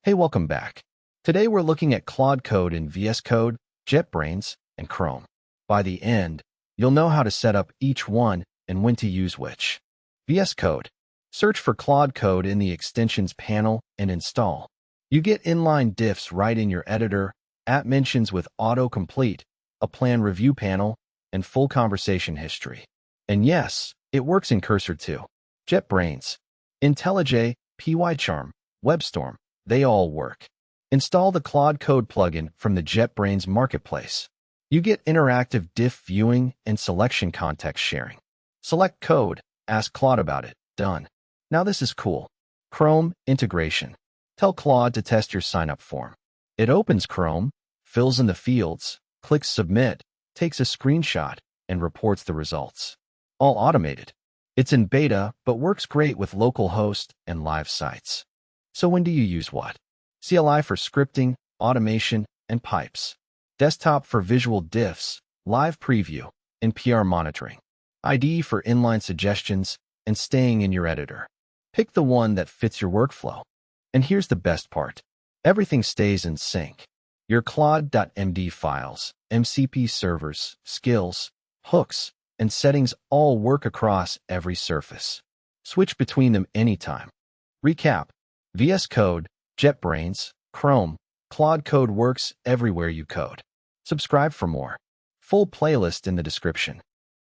Hey, welcome back. Today we're looking at Claude Code in VS Code, JetBrains, and Chrome. By the end, you'll know how to set up each one and when to use which. VS Code. Search for Claude Code in the Extensions panel and install. You get inline diffs right in your editor, app mentions with autocomplete, a plan review panel, and full conversation history. And yes, it works in Cursor too. JetBrains, IntelliJ, PyCharm, WebStorm, they all work. Install the Claude Code plugin from the JetBrains Marketplace. You get interactive diff viewing and selection context sharing. Select code, ask Claude about it, done. Now this is cool. Chrome integration. Tell Claude to test your sign-up form. It opens Chrome, fills in the fields, clicks submit, takes a screenshot, and reports the results. All automated. It's in beta, but works great with localhost and live sites. So when do you use what? CLI for scripting, automation, and pipes. Desktop for visual diffs, live preview, and PR monitoring. IDE for inline suggestions and staying in your editor. Pick the one that fits your workflow. And here's the best part. Everything stays in sync. Your Claude.md files, MCP servers, skills, hooks, and settings all work across every surface. Switch between them anytime. Recap. VS Code, JetBrains, Chrome, Claude Code works everywhere you code. Subscribe for more. Full playlist in the description.